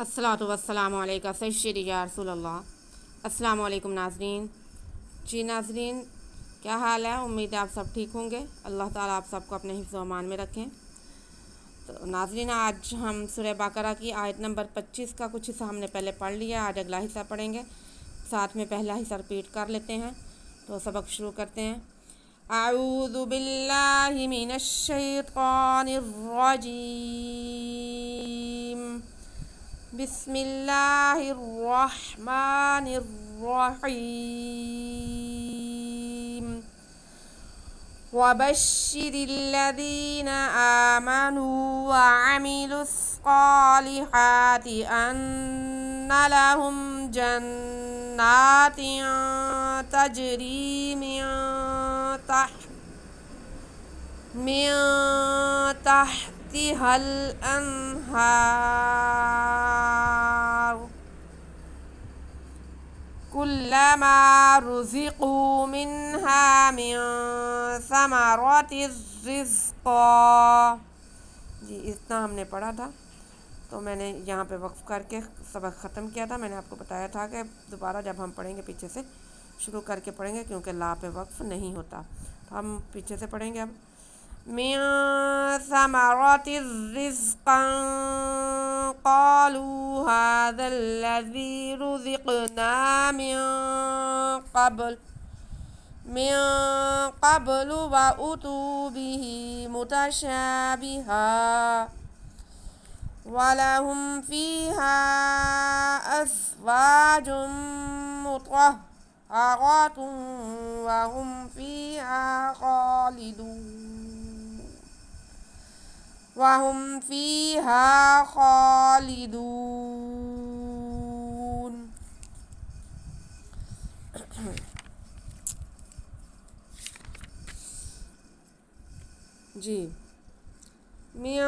अस्सलातु वस्सलामु अलैका सय्यदी या रसूलल्लाह। अस्सलामु अलैकुम नाज़रीन। जी नाज़रीन, क्या हाल है? उम्मीद है आप सब ठीक होंगे। अल्लाह ताला आप सबको अपने हिफ्ज़ व अमान में रखें। तो नाज़रीन, आज हम सूरह बकरा की आयत नंबर 25 का कुछ हिस्सा हमने पहले पढ़ लिया। आज अगला हिस्सा पढ़ेंगे, साथ में पहला हिस्सा रिपीट कर लेते हैं। तो सबक शुरू करते हैं। अऊज़ु बिल्लाहि मिनश शैतानिर रजीम। बिस्मिल्लाहिर्रहमानिर्रहीम। वबश्शिरिल्लज़ीना आमनू वअमिलुस्सॉलिहाति अन्ना लहुम जन्नातिन तजरी मिन तहतिहल अन्हार कुल्लमा रुज़िक़ू मिन्हा मिन समरतिर रिज़्क़ा। जी, इतना हमने पढ़ा था। तो मैंने यहाँ पे वक्फ करके सबक ख़त्म किया था। मैंने आपको बताया था कि दोबारा जब हम पढ़ेंगे पीछे से शुरू करके पढ़ेंगे, क्योंकि ला पे वक्फ नहीं होता। तो हम पीछे से पढ़ेंगे अब। मिन समरतिर रिज़्क़न क़ालू हाज़ल्लज़ी रुज़िक़ना मिन क़ब्ल व उतू बिही मुतशाबिहा वलहुम फ़ीहा अज़वाजुम मुतहहरातुन वहुम फ़ीहा खालिदून। जी, मिन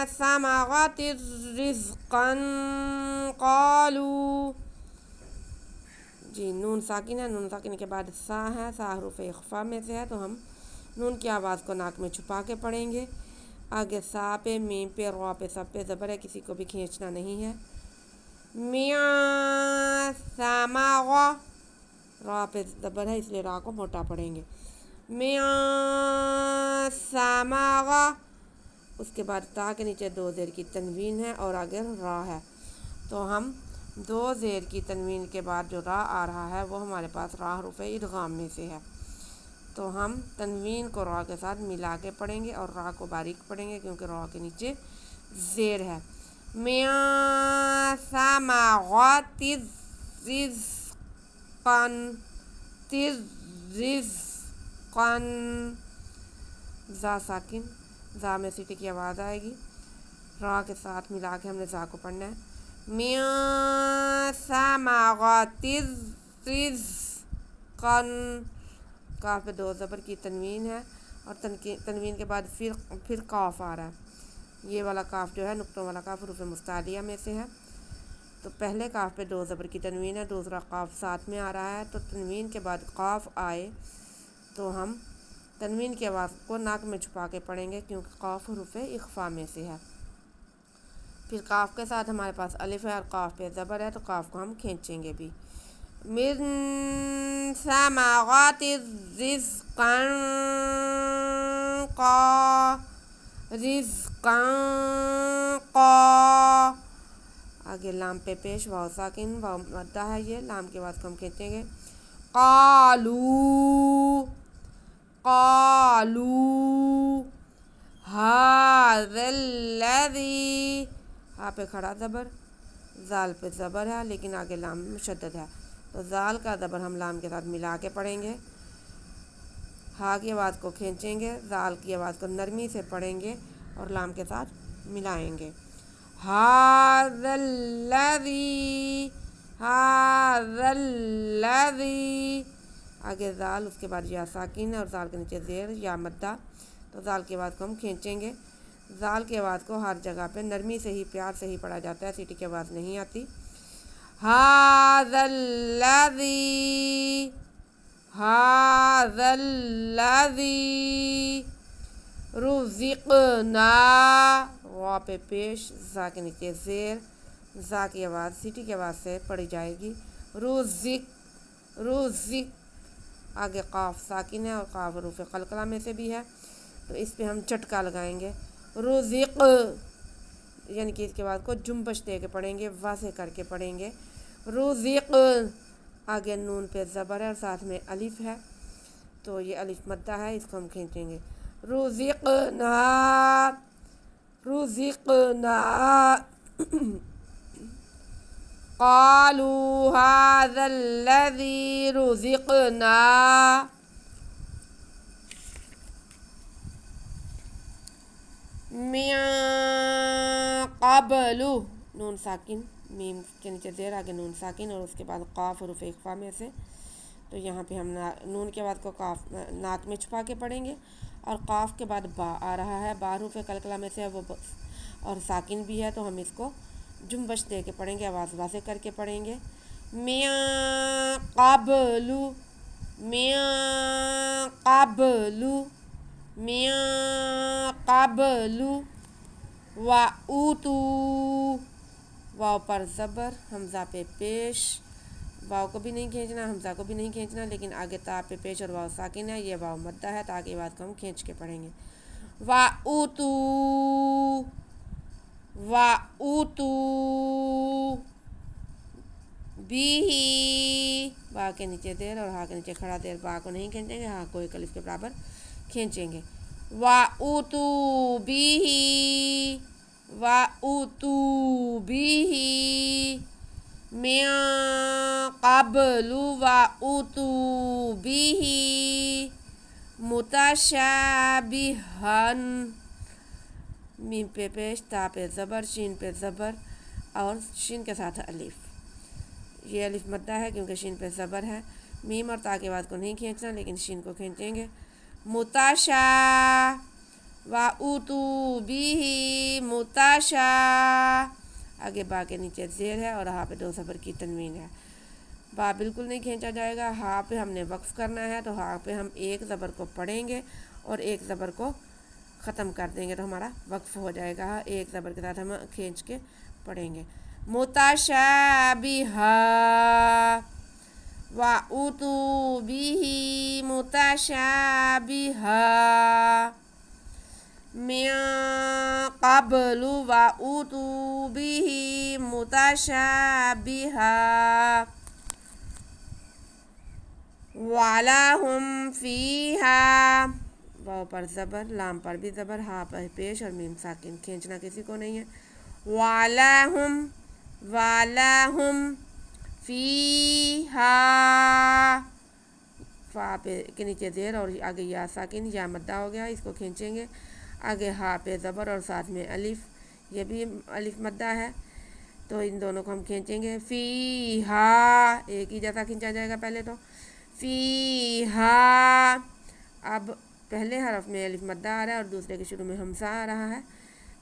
समरतिर रिज़्क़न क़ालू। जी, नून साकिन है। नून साकिन के बाद सा है। सा हरूफ इख्फा में से है, तो हम नून की आवाज़ को नाक में छुपा के पढ़ेंगे। आगे सा पे, मीम पे, रा पे, सब पे ज़बर है, किसी को भी खींचना नहीं है। मियाँ सामागा, रा पे ज़बर है इसलिए रा को मोटा पढ़ेंगे। मियाँ सामागा, उसके बाद ता के नीचे दो ज़ेर की तनवीन है और आगे रा है। तो हम दो ज़ेर की तनवीन के बाद जो रा आ रहा है वो हमारे पास रा हरूफ इदगाम में से है। तो हम तनवीन को रा के साथ मिला के पढ़ेंगे और रा को बारीक पढ़ेंगे, क्योंकि रा के नीचे ज़ेर है। मियाँ समाग़ातिर रिज़्क़न, ज़ा साकिन, ज़ा में सीटी की आवाज़ आएगी। रा के साथ मिला के हमने ज़ा को पढ़ना है। मियाँ समाग़ातिर रिज़्क़न, काफ पे दो ज़बर की तनवीन है और तनवीन के बाद फिर काफ आ रहा है। ये वाला काफ जो है, नुक्तों वाला काफ, हरूफ मुस्तालिया में से है। तो पहले काफ पे दो ज़बर की तनवीन है, दूसरा काफ साथ में आ रहा है। तो तनवीन के बाद काफ आए तो हम तनवीन की आवाज़ को नाक में छुपा के पढ़ेंगे, क्योंकि काफ हरूफ इख्फा में से है। फिर काफ के साथ हमारे पास अलिफ है और काफ पे ज़बर है, तो काफ को हम खींचेंगे भी। मिन समाग़ातिर रिज़्क़न क़ा, आगे लाम पे पेश, वाव साकिन, वाव मद्दा है। ये लाम के बाद हम खींचेंगे। क़ालू हाज़ल्लज़ी, हा पे खड़ा ज़बर, ज़ाल पे ज़बर है लेकिन आगे लाम मुशद्दद है, तो ज़ाल का ज़बर हम लाम के साथ मिला के पढ़ेंगे। हा की आवाज़ को खींचेंगे, ज़ाल की आवाज़ को नरमी से पढ़ेंगे और लाम के साथ मिलाएंगे। हाज़ल्लज़ी, हाज़ल्लज़ी, आगे ज़ाल, उसके बाद या साकिन और ज़ाल के नीचे ज़ेर या मद्दा, तो ज़ाल की आवाज़ को हम खींचेंगे। ज़ाल की आवाज़ को हर जगह पे नरमी से ही, प्यार से ही पढ़ा जाता है, सीटी की आवाज़ नहीं आती। हाज़ल्लज़ी, हाज़ल्लज़ी रुज़िक़ना, वा पे पेश, ज़ा के नीचे ज़ेर, ज़ा की आवाज़ सीटी की आवाज़ से पढ़ी जाएगी। रुज़िक, रुज़िक। आगे काफ साकिन है और काफ हरूफ कलकला में से भी है, तो इस पे हम झटका लगाएंगे। रुज़िक, यानी कि इसके बाद को जुम्बश दे के पढ़ेंगे, वाज़े करके पढ़ेंगे। रुज़िक। आगे नून पे ज़बर है और साथ में अलिफ है, तो ये अलिफ मद्दा है, इसको हम खींचेंगे। रुज़िक़ना, रुज़िक़ना। क़ालू हाज़ल्लज़ी रुज़िक़ना। मिन क़ब्लु, नून साकिन, मीम के नीचे ज़ेर, आगे नून साकिन और उसके बाद क़ाफ हरूफ़ इख़फ़ा में से, तो यहाँ पे हम नून के बाद को काफ नाक में छुपा के पढ़ेंगे और काफ के बाद बा आ रहा है, बा हरूफ़ कलकला में से है वो और साकिन भी है, तो हम इसको जुम्बश दे के पढ़ेंगे, आवाज़ वाज़े करके पढ़ेंगे। मिन क़ब्लु, मिन क़ब्लु, मिन क़ब्लु। वऊतू, वाव पर ज़बर, हमज़ा पे पेश, वाव को भी नहीं खींचना, हमज़ा को भी नहीं खींचना, लेकिन आगे ता पे पेश और वाव साकिन है, ये वाव मद्दा है, ताकि बात को हम खींच के पढ़ेंगे। वऊतू, वऊतू बिही, बा के नीचे देर और हा के नीचे खड़ा देर, बा को नहीं खींचेंगे, हा को एक अलिफ के बराबर खींचेंगे। वऊतू बिही, वऊतू बिही। मिन क़ब्लु वऊतू बिही मुतशाबिहन, मीम पे पेश, ता पे ज़बर, शीन पे ज़बर और शीन के साथ अलिफ, ये अलिफ मद्दा है क्योंकि शीन पे ज़बर है। मीम और ता के बाद को नहीं खींचना, लेकिन शीन को खींचेंगे। मुतशा, वऊतू बिही मुतशा, आगे बा के नीचे ज़ेर है और हा पे दो ज़बर की तनवीन है, बा बिल्कुल नहीं खींचा जाएगा। हा पे हमने वक्फ़ करना है, तो हा पे हम एक ज़बर को पढ़ेंगे और एक ज़बर को ख़त्म कर देंगे, तो हमारा वक्फ़ हो जाएगा। एक ज़बर के साथ हम खींच के पढ़ेंगे। मुतशाबिहा, वऊतू बिही मुतशाबिहा। मिन क़ब्लु वऊतू बिही मुतशाबिहा। वलहुम फ़ीहा, वाव पर ज़बर, लाम पर भी ज़बर, हा पर पेश और मीम साकिन, खींचना किसी को नहीं है। वलहुम, वलहुम फ़ीहा, फ़ा पे के नीचे ज़ेर और आगे या साकिन, या मद्दा हो गया, इसको खींचेंगे। आगे हा पे ज़बर और साथ में अलिफ, ये भी अलिफ मद्दा है, तो इन दोनों को हम खींचेंगे। फ़ीहा, एक ही जैसा खींचा जाएगा पहले तो। फ़ीहा, अब पहले हरफ में अलिफ मद्दा आ रहा है और दूसरे के शुरू में हमज़ा आ रहा है,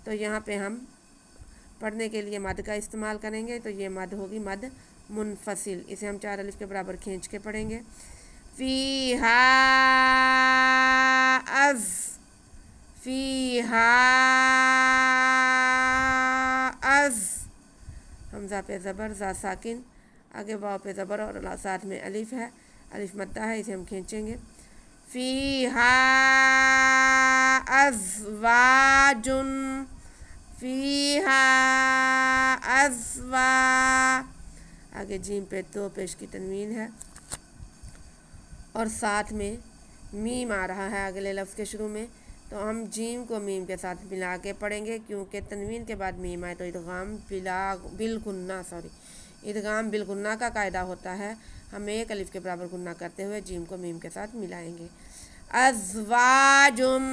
तो यहाँ पे हम पढ़ने के लिए मद का इस्तेमाल करेंगे, तो ये मद होगी मद मुनफसिल, इसे हम 4 अलिफ के बराबर खींच के पढ़ेंगे। फ़ीहा अज़, फ़ीहा अज़, हमज़ा पे ज़बर, ज़ा साकिन, आगे वाव पे ज़बर और साथ में अलिफ है, अलिफ मद्दा है, इसे हम खींचेंगे। फ़ीहा अज़वाजुन, फ़ीहा अज़वा, आगे जीम पे दो पेश की तनवीन है और साथ में मीम आ रहा है अगले लफ्ज़ के शुरू में, तो हम जीम को मीम के साथ मिला के पढ़ेंगे, क्योंकि तनवीन के बाद मीम आए तो इदगाम बिलगुन्ना, इदगाम बिलगुन्ना का कायदा होता है। हम एक अलिफ के बराबर गुन्ना करते हुए जीम को मीम के साथ मिलाएंगे। अज़वाजुम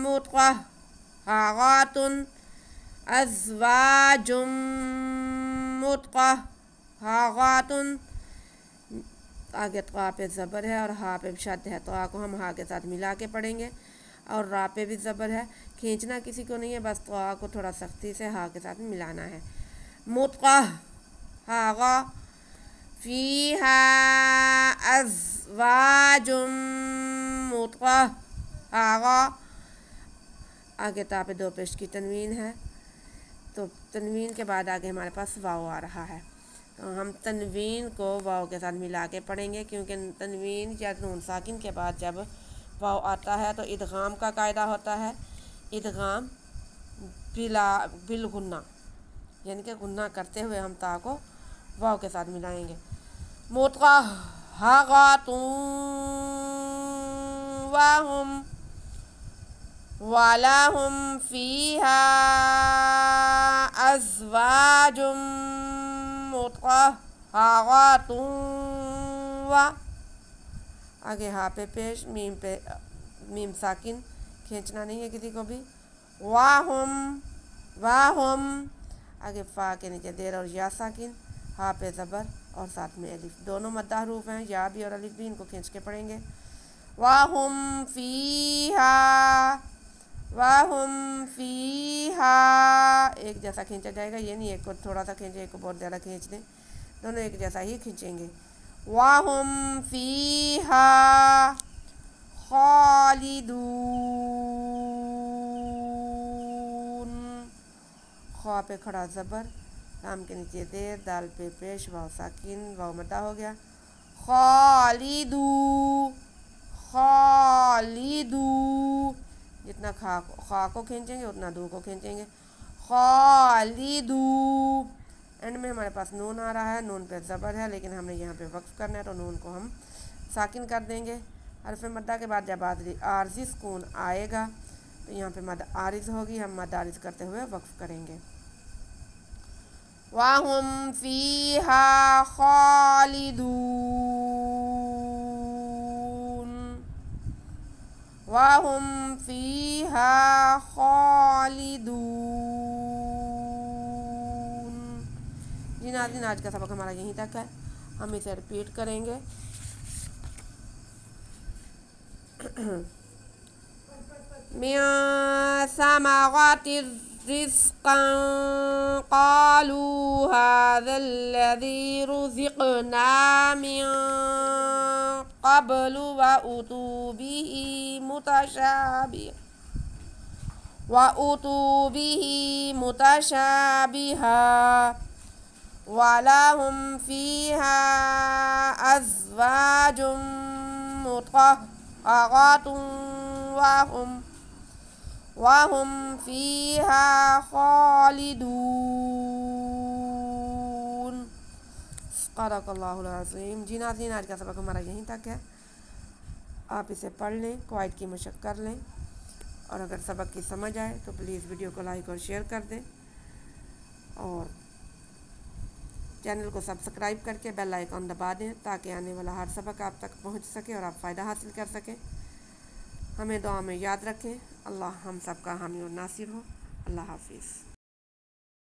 मुत्तहहारातुन, अज़वाजुम मुत्तहहारातुन, आगे ता पे ज़बर है और हा पे शद है, तो को हम हा के साथ मिला के पढ़ेंगे और रा पे भी ज़बर है, खींचना किसी को नहीं है, बस तो को थोड़ा सख्ती से हा के साथ मिलाना है। मुत्तहहारा, फ़ीहा अज़वाजुम मुत्तहहारा, आगे ता पे दो पेश की तनवीन है, तो तो तनवीन के बाद आगे हमारे पास वाव आ रहा है, तो हम तनवीन को वाव के साथ मिला के पढ़ेंगे, क्योंकि तनवीन या नून साकिन के बाद जब वाव आता है तो इदगाम का कायदा होता है, इदगाम बिल गुन्ना, यानी कि गुन्ना करते हुए हम ता को वाव के साथ मिलाएंगे। मुतहहारातुन वहुम वलहुम फीहा अज़वाजुम मुतहहारातुन व, आगे हा पे पेश, मीम साकिन खींचना नहीं है किसी को भी। वाहुम आगे फ़ा के नीचे देर और या साकिन, हा पे ज़बर और साथ में अलिफ, दोनों मद्दा हरूफ हैं, या भी और अलिफ भी, इनको खींच के पढ़ेंगे। वाहुम फ़ीहा एक जैसा खींचा जाएगा, ये नहीं एक को थोड़ा सा खींचे एक को बहुत ज़्यादा खींच दें, दोनों एक जैसा ही खींचेंगे। वाहुम फ़ीहा खालिदून, खा पे खड़ा ज़बर, लाम के नीचे देर, दाल पे पेश, वाव साकिन, वाव मद्दा हो गया। खालिदू जितना खा को खींचेंगे उतना दू को खींचेंगे। खालिदू, एंड में हमारे पास नून आ रहा है, नून पे ज़बर है लेकिन हमने यहाँ पे वक्फ करना है, तो नून को हम साकिन कर देंगे। हरफ मद्दा के बाद जब आरजी सुकून आएगा तो यहाँ पे मद आरिज होगी, हम मद आरिज करते हुए वक्फ करेंगे। वाहुम फीहा खालिदून, वाहुम फीहा खालिदून। जी नाज़रीन, आज का सबक हमारा यहीं तक है, हम इसे रिपीट करेंगे। मिन समरातिर रिज़्क़न क़ालू हाज़ल्लज़ी रुज़िक़ना मिन क़ब्लु व उतू बिही मुतशाबिहा वलहुम फ़ीहा अज़वाजुम मुतहहारातुन वहुम फ़ीहा खालिदून। सदक़ल्लाहुल अज़ीम। जी नाज़रीन, आज का सबक हमारा यहीं तक है, आप इसे पढ़ लें, क़वाइद की मशक़ कर लें, और अगर सबक की समझ आए तो प्लीज़ वीडियो को लाइक और शेयर कर दें, और चैनल को सब्सक्राइब करके बेल आइकॉन दबा दें ताकि आने वाला हर सबक आप तक पहुंच सके और आप फ़ायदा हासिल कर सकें। हमें दुआ में याद रखें। अल्लाह हम सब का हामी और नासिर हो। अल्लाह हाफिज़।